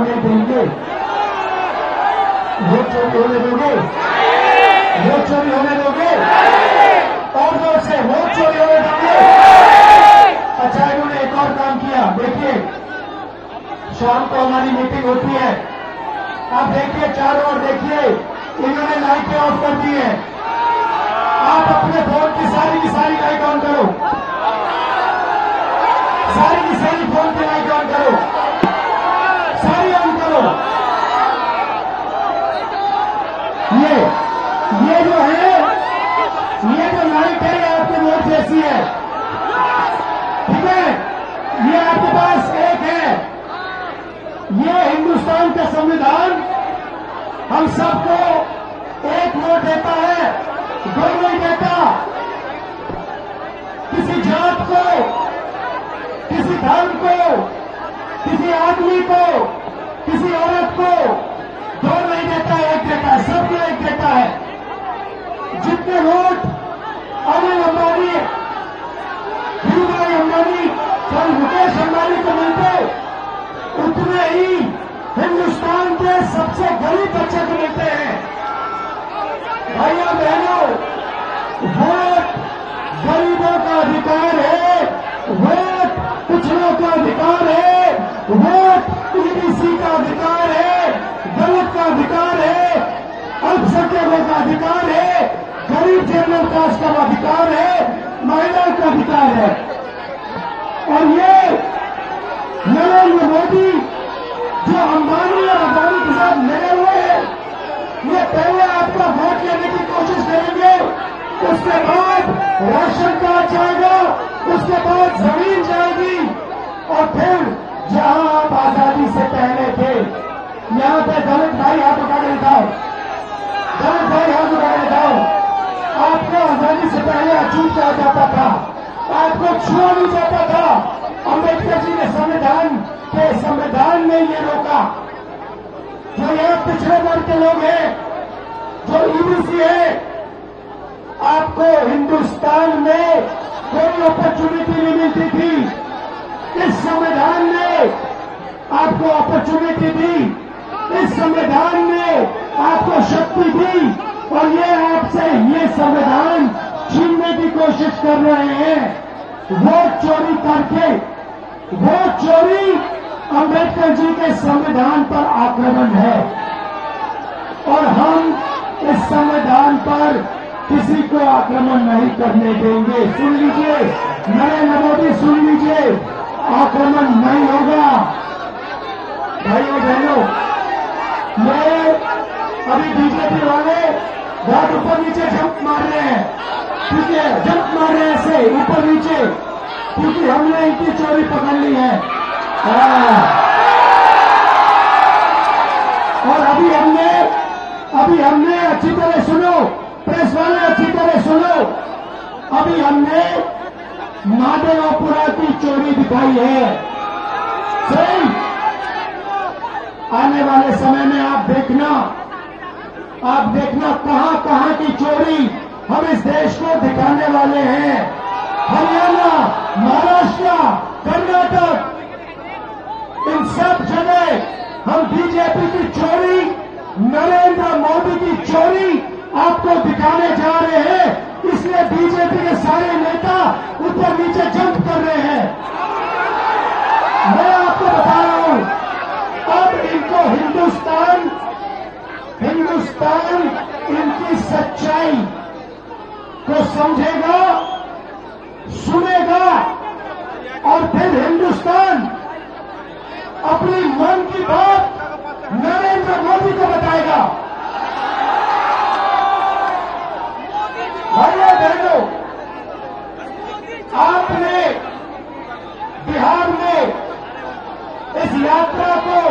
होने देंगे। वोट चोरी होने दोगे? वोट चोरी होने दोगे? और जोर से वोट चोरी होने दोगे? अच्छा, इन्होंने एक और काम किया। देखिए, शाम को हमारी मीटिंग होती है, आप देखिए चारों ओर देखिए, इन्होंने लाइटें ऑफ कर दी है। आप अपने फोन की सारी लाइट ऑन करो, सारी की सारी फोन की लाइट ऑन करो, सारी ऑन करो। ये जो है, ये जो लाइट है, ये आपके वोट जैसी है, ठीक है? ये आपके पास एक है। ये हिंदुस्तान का संविधान हम सबको एक वोट देता है, दो नहीं देता। किसी जात को, किसी धर्म को, किसी आदमी को, किसी औरत को दो नहीं देता, एक देता है, सबको एक देता है। जितने वोट अनिल अंबानी, धीरूभाई अंबानी, कल मुकेश अंबानी को मिलते, उतने ही हिंदुस्तान के सबसे गरीब बच्चे को मिलते हैं। भाइयों बहनों, वोट गरीबों का अधिकार है, वोट पिछड़ों का अधिकार है, वोट ईबीसी का अधिकार है, दलित का अधिकार है, अल्पसंख्यकों का अधिकार है, गरीब जनरल कास्ट का अधिकार है, महिलाओं का अधिकार है। और ये नरेंद्र मोदी जो अंबानी और अदानी के साथ लगे हुए हैं, ये पहले आपका वोट लेने की कोशिश करेंगे, उसके बाद राशन कार्ड जाएगा, उसके बाद जमीन जाएगी, और फिर जहां आप आजादी से पहले थे, यहां पे दलित भाई हाथ उठा के दिखाओ, दलित भाई हाथ उठा के दिखाओ। आपको आजादी से पहले अछूत कहा जाता था, आपको छुआ नहीं जाता था। अम्बेडकर जी ने संविधान ने ये रोका। जो यहां पिछड़े वर्ग के लोग हैं, जो ईबीसी है, आपको हिंदुस्तान में कोई अपॉर्चुनिटी नहीं मिलती थी। इस संविधान ने आपको अपॉर्चुनिटी दी, इस संविधान ने आपको शक्ति दी, और ये आपसे ये संविधान छीनने की कोशिश कर रहे हैं। वोट चोरी करके, वोट चोरी अम्बेडकर जी के संविधान पर आक्रमण है, और हम इस संविधान पर किसी को आक्रमण नहीं करने देंगे। सुन लीजिए नरेंद्र मोदी, सुन लीजिए, आक्रमण नहीं होगा। भाइयों बहनों, ये अभी बीजेपी वाले बहुत ऊपर नीचे जंप मार रहे हैं, ठीक है? जंप मार रहे हैं ऐसे ऊपर नीचे, क्योंकि हमने इनकी चोरी पकड़ ली है। और अभी हमने अच्छी तरह सुनो, प्रेस वाले अच्छी तरह सुनो, अभी हमने माधवपुरा की चोरी दिखाई है। सही, आने वाले समय में आप देखना कहां कहां की चोरी हम इस देश को दिखाने वाले हैं। हरियाणा, महाराष्ट्र, कर्नाटक, इन सब जगह हम बीजेपी की चोरी, नरेंद्र मोदी की चोरी आपको दिखाने जा रहे हैं। इसलिए बीजेपी के सारे नेता ऊपर नीचे जंप कर रहे हैं। मैं आपको बता रहा हूं, अब इनको हिंदुस्तान इनकी सच्चाई को समझेगा, सुनेगा, और फिर हिंदुस्तान अपनी मन की बात नरेंद्र मोदी को बताएगा। भाइयों बहनों, आपने बिहार में इस यात्रा को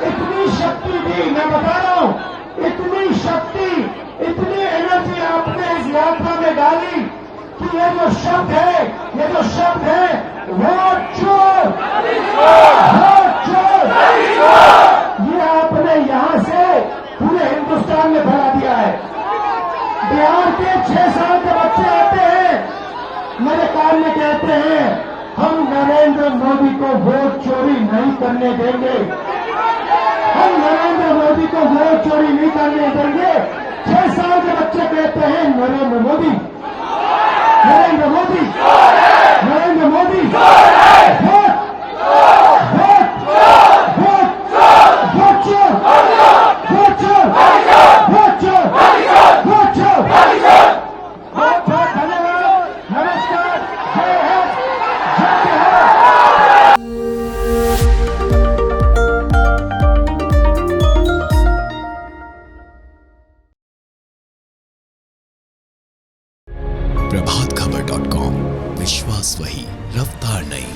इतनी शक्ति दी, मैं बता रहा हूं, इतनी शक्ति, इतनी एनर्जी आपने इस यात्रा में डाली कि ये जो शब्द है वोट चोर, वोट चोर, ये आपने यहां से पूरे हिंदुस्तान में फैला दिया है। बिहार के 6 साल के बच्चे आते हैं, मेरे कान में कहते हैं, हम नरेंद्र मोदी को वोट चोरी नहीं करने देंगे। को वोट चोरी नहीं करने देंगे। 6 साल के बच्चे कहते हैं Narendra Modi, Narendra Modi, Narendra Modi, vote vote vote vote चोर, वोट चोर, वोट चोर, वोट चोर। बहुत बहुत धन्यवाद, नमस्कार, जय हिंद, जय बिहार। प्रभातखबर.com, विश्वास वही, रफ्तार नहीं।